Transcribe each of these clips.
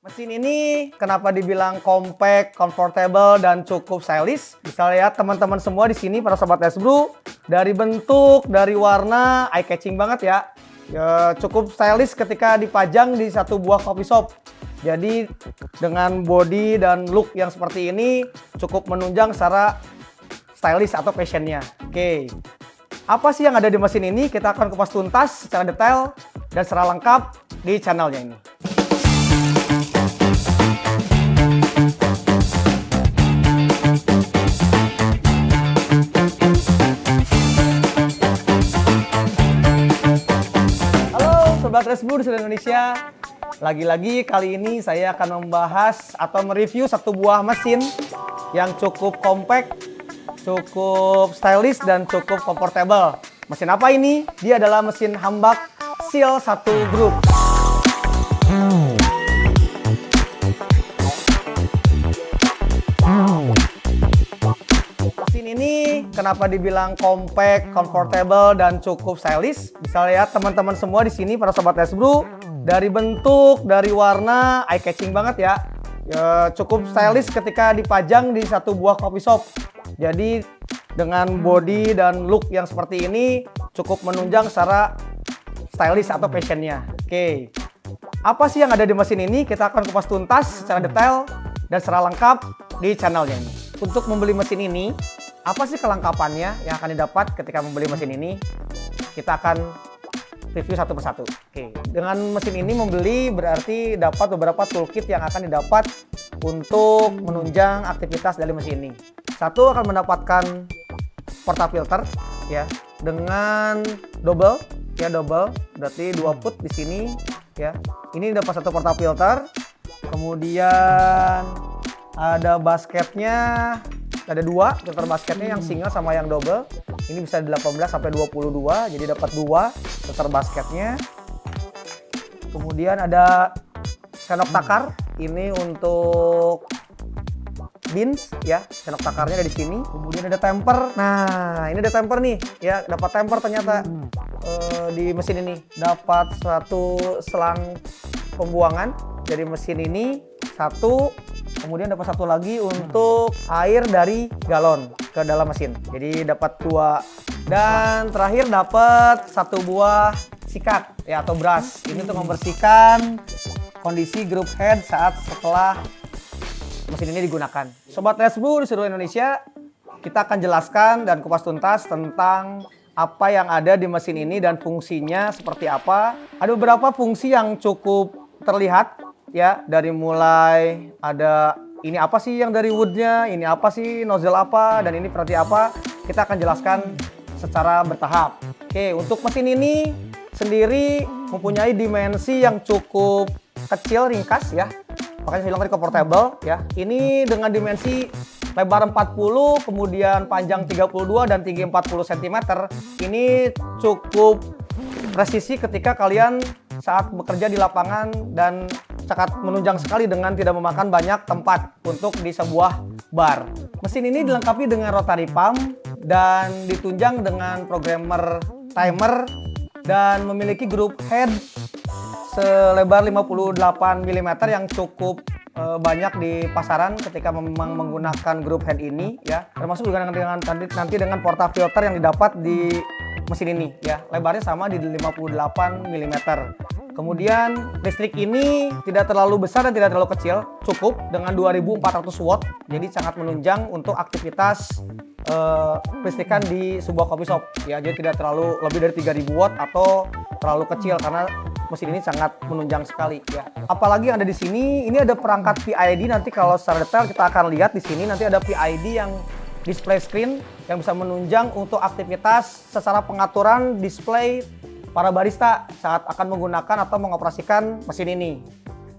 Mesin ini kenapa dibilang compact, comfortable, dan cukup stylish? Bisa lihat teman-teman semua di sini para sobat Esbrew, dari bentuk, dari warna, eye catching banget ya. Cukup stylish ketika dipajang di satu buah coffee shop. Jadi dengan body dan look yang seperti ini cukup menunjang secara stylish atau fashionnya. Oke, apa sih yang ada di mesin ini? Kita akan kupas tuntas secara detail dan secara lengkap di channelnya ini. Sobat Esbrew di seluruh Indonesia, lagi-lagi kali ini saya akan membahas atau mereview satu buah mesin yang cukup compact, cukup stylish, dan cukup comfortable. Mesin apa ini? Dia adalah mesin hambak Seal 1 Group. Mesin ini kenapa dibilang compact, comfortable, dan cukup stylish? Bisa lihat teman-teman semua di sini para sobat Esbrew, dari bentuk, dari warna, eye catching banget ya. Cukup stylish ketika dipajang di satu buah coffee shop. Jadi dengan body dan look yang seperti ini cukup menunjang secara stylish atau fashionnya. Oke, apa sih yang ada di mesin ini? Kita akan kupas tuntas secara detail dan secara lengkap di channelnya ini. Untuk membeli mesin ini, apa sih kelengkapannya yang akan didapat ketika membeli mesin ini? Kita akan review satu persatu. Oke, dengan mesin ini membeli berarti dapat beberapa toolkit yang akan didapat untuk menunjang aktivitas dari mesin ini. Satu, akan mendapatkan portafilter ya dengan double berarti 2 foot di sini ya. Ini dapat satu portafilter. Kemudian ada basketnya, ada 2 filter basketnya, yang single sama yang double. Ini bisa 18 sampai 22, jadi dapat 2 filter basketnya. Kemudian ada senok takar, ini untuk bins ya, senok takarnya ada di sini. Kemudian ada temper. Nah, ini ada temper nih ya, dapat temper ternyata di mesin ini. Dapat satu selang pembuangan dari mesin ini, satu. Kemudian dapat satu lagi untuk air dari galon ke dalam mesin. Jadi dapat 2. Dan terakhir dapat satu buah sikat ya atau brush. Ini untuk membersihkan kondisi group head setelah mesin ini digunakan. Sobat Esbrew di seluruh Indonesia, kita akan jelaskan dan kupas tuntas tentang apa yang ada di mesin ini dan fungsinya seperti apa. Ada beberapa fungsi yang cukup terlihat ya, dari mulai ada ini apa sih yang dari woodnya, ini apa sih nozzle apa, dan ini seperti apa. Kita akan jelaskan secara bertahap. Oke, untuk mesin ini sendiri mempunyai dimensi yang cukup kecil, ringkas ya. Makanya saya bilang tadi comfortable ya. Ini dengan dimensi lebar 40, kemudian panjang 32 dan tinggi 40 cm. Ini cukup presisi ketika kalian saat bekerja di lapangan dan sangat menunjang sekali dengan tidak memakan banyak tempat untuk di sebuah bar. Mesin ini dilengkapi dengan rotary pump dan ditunjang dengan programmer timer dan memiliki group head selebar 58 mm yang cukup banyak di pasaran ketika memang menggunakan group head ini ya. Termasuk juga nanti dengan portafilter yang didapat di mesin ini ya. Lebarnya sama di 58 mm. Kemudian listrik ini tidak terlalu besar dan tidak terlalu kecil, cukup dengan 2400 watt. Jadi sangat menunjang untuk aktivitas listrikan di sebuah coffee shop ya. Jadi tidak terlalu lebih dari 3000 watt atau terlalu kecil, karena mesin ini sangat menunjang sekali ya. Apalagi yang ada di sini, ini ada perangkat PID. Nanti kalau secara detail kita akan lihat di sini, nanti ada PID yang display screen yang bisa menunjang untuk aktivitas secara pengaturan display para barista saat akan menggunakan atau mengoperasikan mesin ini.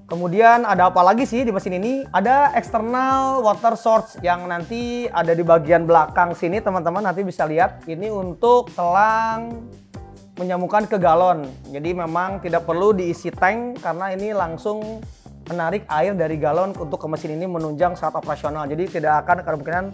Kemudian ada apa lagi sih di mesin ini? Ada external water source yang nanti ada di bagian belakang sini, teman-teman nanti bisa lihat. Ini untuk selang menyambungkan ke galon. Jadi memang tidak perlu diisi tank karena ini langsung menarik air dari galon untuk ke mesin ini menunjang saat operasional. Jadi tidak akan kemungkinan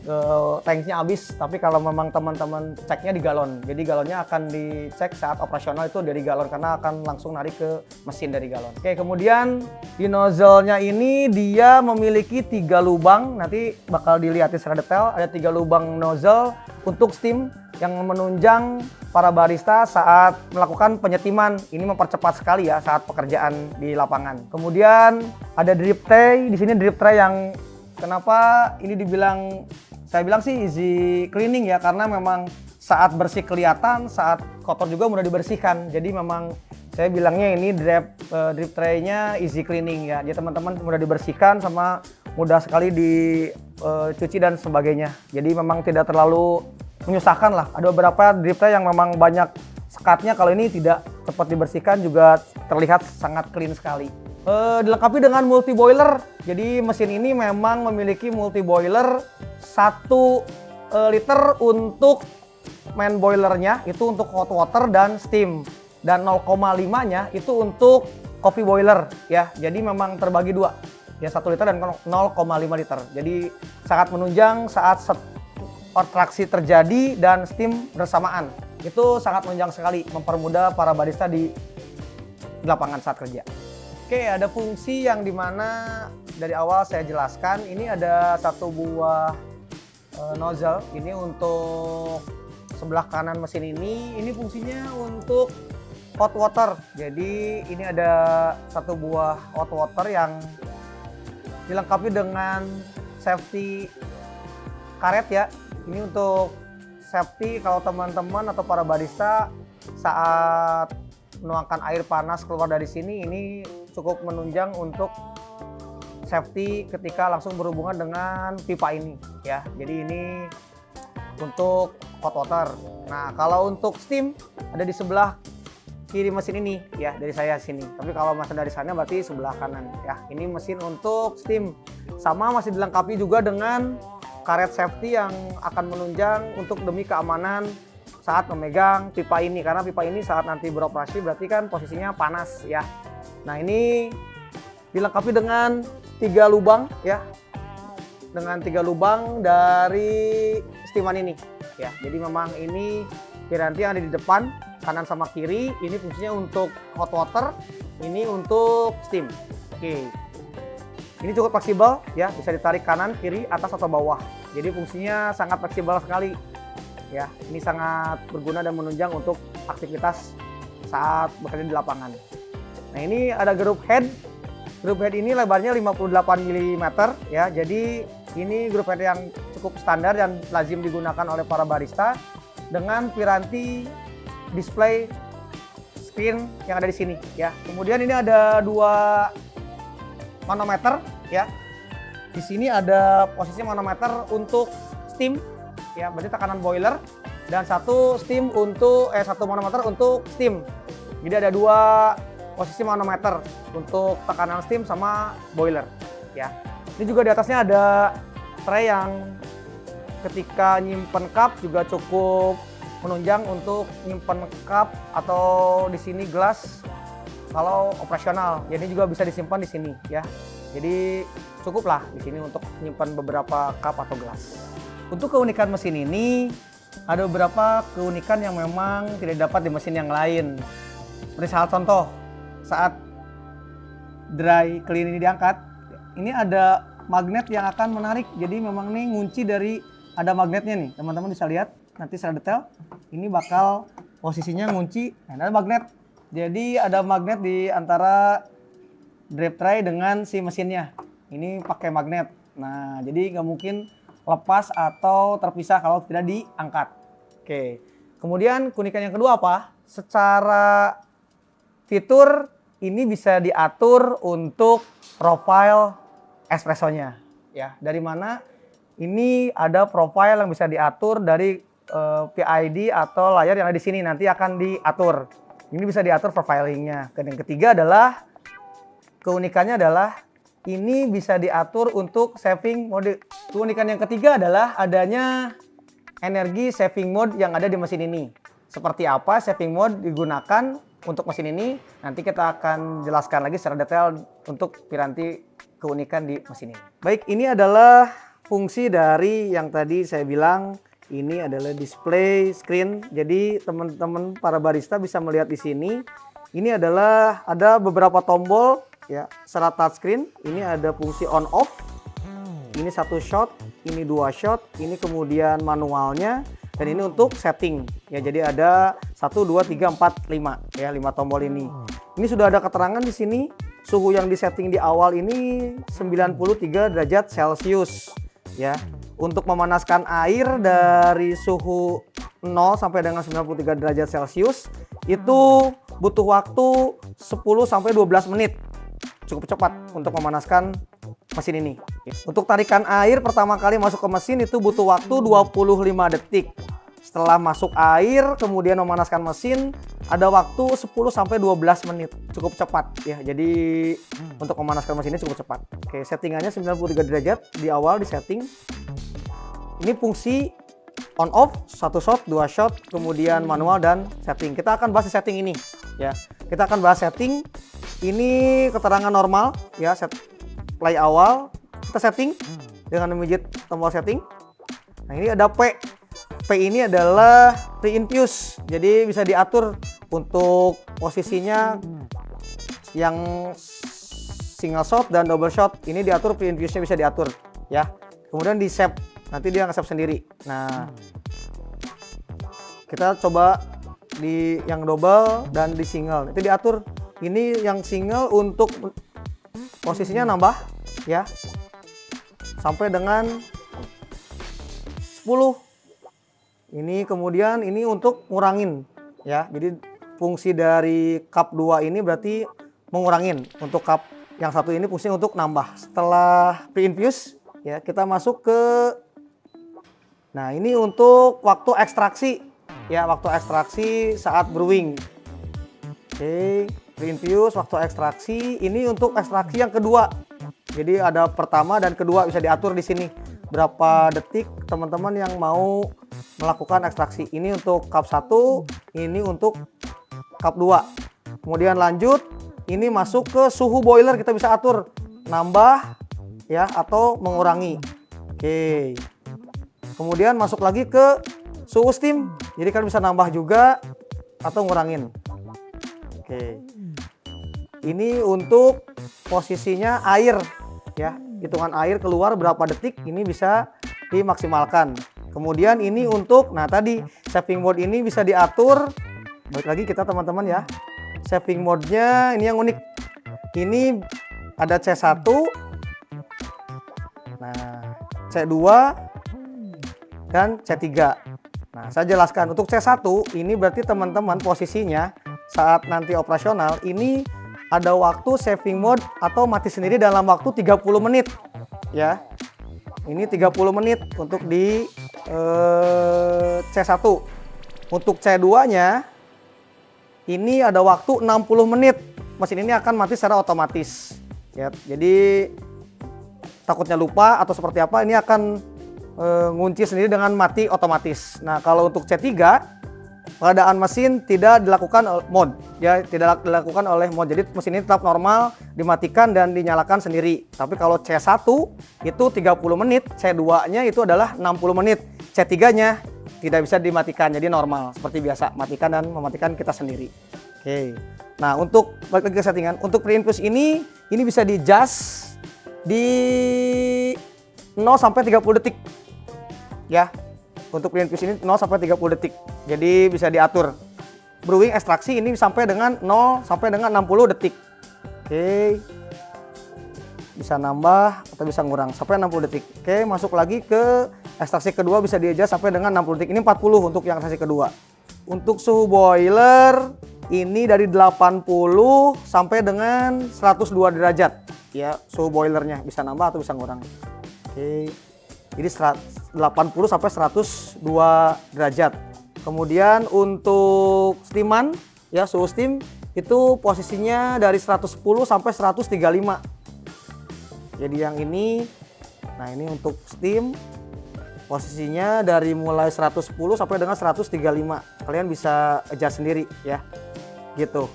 tanknya habis, tapi kalau memang teman-teman ceknya di galon. Jadi galonnya akan dicek saat operasional itu dari galon karena akan langsung narik ke mesin dari galon. Oke, kemudian di nozzle-nya ini dia memiliki 3 lubang. Nanti bakal dilihat secara detail. Ada 3 lubang nozzle untuk steam yang menunjang para barista saat melakukan penyetiman. Ini mempercepat sekali ya saat pekerjaan di lapangan. Kemudian ada drip tray. Di sini drip tray yang kenapa ini dibilang, saya bilang sih easy cleaning ya, karena memang saat bersih kelihatan, saat kotor juga mudah dibersihkan. Jadi memang saya bilangnya ini drip tray-nya easy cleaning ya. Jadi teman-teman mudah dibersihkan sama mudah sekali dicuci dan sebagainya. Jadi memang tidak terlalu menyusahkan lah. Ada beberapa drip tray yang memang banyak sekatnya, kalau ini tidak cepat dibersihkan juga terlihat sangat clean sekali. Dilengkapi dengan multi boiler. Jadi mesin ini memang memiliki multi boiler 1 liter untuk main boilernya, itu untuk hot water dan steam, dan 0,5-nya itu untuk coffee boiler ya. Jadi memang terbagi 2 ya, 1 liter dan 0,5 liter. Jadi sangat menunjang saat kontraksi terjadi dan steam bersamaan. Itu sangat menunjang sekali, mempermudah para barista di lapangan saat kerja. Oke, ada fungsi yang dimana dari awal saya jelaskan. Ini ada 1 buah nozzle. Ini untuk sebelah kanan mesin ini fungsinya untuk hot water. Jadi ini ada 1 buah hot water yang dilengkapi dengan safety karet ya. Ini untuk safety kalau teman-teman atau para barista saat menuangkan air panas keluar dari sini, ini cukup menunjang untuk safety ketika langsung berhubungan dengan pipa ini ya. Jadi ini untuk hot water. Nah, kalau untuk steam ada di sebelah kiri mesin ini ya, dari saya sini. Tapi kalau masih dari sana berarti sebelah kanan ya. Ini mesin untuk steam. Sama masih dilengkapi juga dengan karet safety yang akan menunjang untuk demi keamanan saat memegang pipa ini, karena pipa ini saat nanti beroperasi berarti kan posisinya panas ya. Nah, ini dilengkapi dengan 3 lubang ya, dengan 3 lubang dari steaman ini ya. Jadi memang ini piranti yang ada di depan, kanan sama kiri, ini fungsinya untuk hot water, ini untuk steam. Oke. Ini cukup fleksibel ya, bisa ditarik kanan, kiri, atas atau bawah. Jadi fungsinya sangat fleksibel sekali ya. Ini sangat berguna dan menunjang untuk aktivitas saat bekerja di lapangan. Nah, ini ada group head. Group head ini lebarnya 58 mm ya. Jadi ini group head yang cukup standar dan lazim digunakan oleh para barista dengan piranti display screen yang ada di sini ya. Kemudian ini ada 2 manometer ya. Di sini ada posisi manometer untuk steam ya, berarti tekanan boiler, dan 1 manometer untuk steam. Jadi ada 2 posisi manometer untuk tekanan steam sama boiler ya. Ini juga di atasnya ada tray yang ketika nyimpen cup juga cukup menunjang untuk nyimpen cup atau di sini gelas kalau operasional. Jadi juga bisa disimpan di sini ya. Jadi cukuplah di sini untuk menyimpan beberapa cup atau gelas. Untuk keunikan mesin ini ada beberapa keunikan yang memang tidak dapat di mesin yang lain. Seperti salah contoh, saat dry clean ini diangkat, ini ada magnet yang akan menarik. Jadi memang nih ngunci dari, ada magnetnya nih. Teman-teman bisa lihat nanti secara detail. Ini bakal posisinya ngunci. Nah, ada magnet. Jadi ada magnet di antara drip tray dengan si mesinnya. Ini pakai magnet. Nah, jadi nggak mungkin lepas atau terpisah kalau tidak diangkat. Oke. Kemudian keunikan yang kedua apa? Secara fitur ini bisa diatur untuk profile espressonya. Ya, dari mana? Ini ada profile yang bisa diatur dari PID atau layar yang ada di sini, nanti akan diatur. Ini bisa diatur profilingnya. Dan yang ketiga adalah, keunikannya adalah ini bisa diatur untuk saving mode. Keunikan yang ketiga adalah adanya energi saving mode yang ada di mesin ini. Seperti apa saving mode digunakan? untuk mesin ini nanti kita akan jelaskan lagi secara detail untuk piranti keunikan di mesin ini. Baik, ini adalah fungsi dari yang tadi saya bilang, ini adalah display screen. Jadi teman-teman para barista bisa melihat di sini. Ini adalah ada beberapa tombol ya, secara touchscreen. Ini ada fungsi on off. Ini 1 shot, ini 2 shot, ini kemudian manualnya, dan ini untuk setting ya. Jadi ada 1 2 3 4 5 ya, 5 tombol ini. Ini sudah ada keterangan di sini. Suhu yang disetting di awal ini 93 derajat Celcius ya. Untuk memanaskan air dari suhu 0 sampai dengan 93 derajat Celcius itu butuh waktu 10 sampai 12 menit. Cukup cepat untuk memanaskan mesin ini. Untuk tarikan air pertama kali masuk ke mesin itu butuh waktu 25 detik. Setelah masuk air kemudian memanaskan mesin ada waktu 10 sampai 12 menit. Cukup cepat ya. Jadi untuk memanaskan mesin ini cukup cepat. Oke, settingannya 93 derajat di awal di setting. Ini fungsi on off, 1 shot, 2 shot, kemudian manual dan setting. Kita akan bahas di setting ini ya. Kita akan bahas setting. Ini keterangan normal ya, play awal, kita setting dengan memijit tombol setting. Nah, ini ada P. P ini adalah pre-infuse. Jadi bisa diatur untuk posisinya yang single shot dan double shot. Ini diatur, pre-infuse-nya bisa diatur ya. Kemudian di save, nanti dia nge-save sendiri. Nah, kita coba di yang double dan di single. Itu diatur. Ini yang single untuk posisinya nambah ya sampai dengan 10. Ini kemudian ini untuk ngurangin ya. Jadi fungsi dari cup 2 ini berarti mengurangin. Untuk cup yang satu ini fungsi untuk nambah. Setelah pre-infuse ya, kita masuk ke, nah ini untuk waktu ekstraksi ya, waktu ekstraksi saat brewing. Oke, pre-infuse waktu ekstraksi ini untuk ekstraksi yang kedua. Jadi ada pertama dan kedua, bisa diatur di sini berapa detik teman-teman yang mau melakukan ekstraksi. Ini untuk cup 1, ini untuk cup 2. Kemudian lanjut, ini masuk ke suhu boiler, kita bisa atur nambah ya atau mengurangi. Oke. Kemudian masuk lagi ke suhu steam. Jadi kan bisa nambah juga atau ngurangin. Oke. Ini untuk posisinya air ya, hitungan air keluar berapa detik ini bisa dimaksimalkan. Kemudian ini untuk, nah tadi saving mode ini bisa diatur. Balik lagi kita teman-teman ya. Saving mode-nya ini yang unik. Ini ada C1. Nah, C2 dan C3. Nah, saya jelaskan untuk C1 ini berarti teman-teman posisinya saat nanti operasional ini ada waktu saving mode atau mati sendiri dalam waktu 30 menit ya. Ini 30 menit untuk di C1. Untuk C2-nya ini ada waktu 60 menit. Mesin ini akan mati secara otomatis ya. Jadi takutnya lupa atau seperti apa, ini akan ngunci sendiri dengan mati otomatis. Nah, kalau untuk C3 pengadaan mesin tidak dilakukan mode ya, tidak dilakukan oleh mode. Jadi mesin ini tetap normal, dimatikan dan dinyalakan sendiri. Tapi kalau C1 itu 30 menit, C2-nya itu adalah 60 menit. C3-nya tidak bisa dimatikan, jadi normal seperti biasa, matikan dan mematikan kita sendiri. Oke. Nah, untuk balik lagi ke settingan, untuk pre-infuse ini bisa di-adjust di 0 sampai 30 detik. Ya. Untuk pre-infuse ini 0 sampai 30 detik. Jadi bisa diatur. Brewing ekstraksi ini sampai dengan 0 sampai dengan 60 detik. Oke. Bisa nambah atau bisa ngurang sampai 60 detik. Oke, masuk lagi ke ekstraksi kedua, bisa di-adjust sampai dengan 60 detik. Ini 40 untuk yang ekstraksi kedua. Untuk suhu boiler ini dari 80 sampai dengan 102 derajat. Ya, suhu boilernya bisa nambah atau bisa ngurang. Oke. Jadi 80 sampai 102 derajat. Kemudian untuk steaman ya, suhu steam itu posisinya dari 110 sampai 135. Jadi yang ini, nah ini untuk steam posisinya dari mulai 110 sampai dengan 135. Kalian bisa adjust sendiri ya. gitu.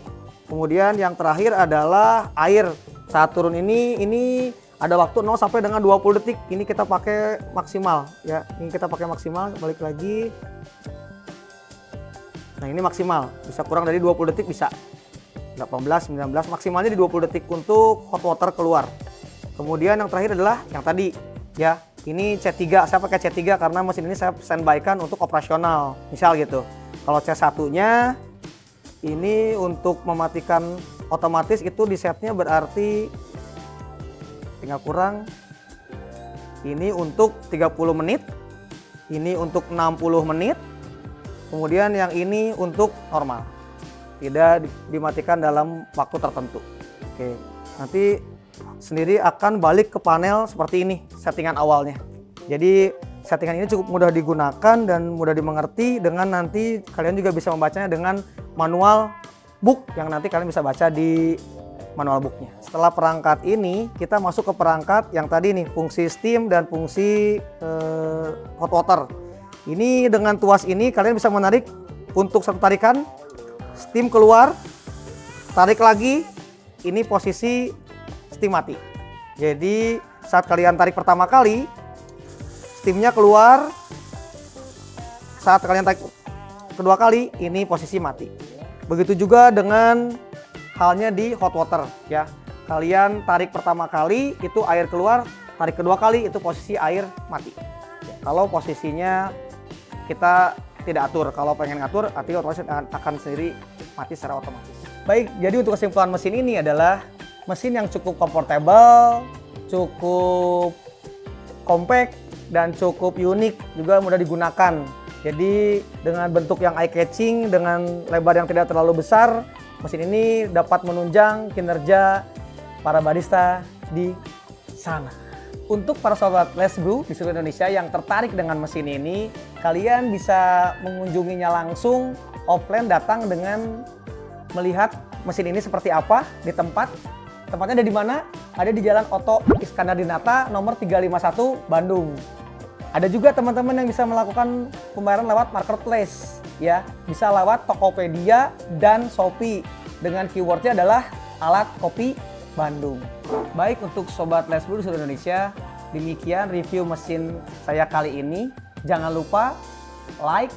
Kemudian yang terakhir adalah air. Saat turun ini ada waktu 0 sampai dengan 20 detik. Ini kita pakai maksimal ya. Ini kita pakai maksimal, balik lagi. Nah, ini maksimal. Bisa kurang dari 20 detik bisa. 18, 19, maksimalnya di 20 detik untuk hot water keluar. Kemudian yang terakhir adalah yang tadi ya. Ini C3, saya pakai C3 karena mesin ini saya standby-kan untuk operasional. Misal gitu. Kalau C1-nya ini untuk mematikan otomatis itu di setnya berarti tinggal kurang. Ini untuk 30 menit. Ini untuk 60 menit. Kemudian yang ini untuk normal. Tidak dimatikan dalam waktu tertentu. Oke. Nanti sendiri akan balik ke panel seperti ini settingan awalnya. Jadi settingan ini cukup mudah digunakan dan mudah dimengerti, dengan nanti kalian juga bisa membacanya dengan manual book yang nanti kalian bisa baca di manual booknya. Setelah perangkat ini kita masuk ke perangkat yang tadi nih, fungsi steam dan fungsi hot water. Ini dengan tuas ini kalian bisa menarik untuk satu tarikan, steam keluar, tarik lagi, ini posisi steam mati. Jadi saat kalian tarik pertama kali, steamnya keluar. Saat kalian tarik kedua kali, ini posisi mati. Begitu juga dengan halnya di hot water ya. Kalian tarik pertama kali, itu air keluar. Tarik kedua kali, itu posisi air mati. Ya, kalau posisinya kita tidak atur, kalau pengen ngatur, artinya otomatis akan sendiri mati secara otomatis. Baik, jadi untuk kesimpulan mesin ini adalah mesin yang cukup comfortable, cukup compact, dan cukup unik, juga mudah digunakan. Jadi dengan bentuk yang eye-catching, dengan lebar yang tidak terlalu besar, mesin ini dapat menunjang kinerja para barista di sana. Untuk para sobat Let's Brew di seluruh Indonesia yang tertarik dengan mesin ini, kalian bisa mengunjunginya langsung, offline, datang dengan melihat mesin ini seperti apa di tempat. Tempatnya ada di mana? Ada di Jalan Oto Iskandar Dinata nomor 351 Bandung. Ada juga teman-teman yang bisa melakukan pembayaran lewat marketplace ya. Bisa lewat Tokopedia dan Shopee dengan keywordnya adalah alat kopi Bandung. Baik, untuk sobat Let's Brew di seluruh Indonesia, demikian review mesin saya kali ini. Jangan lupa like,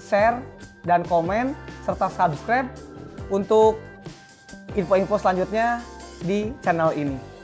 share, dan komen serta subscribe untuk info-info selanjutnya di channel ini.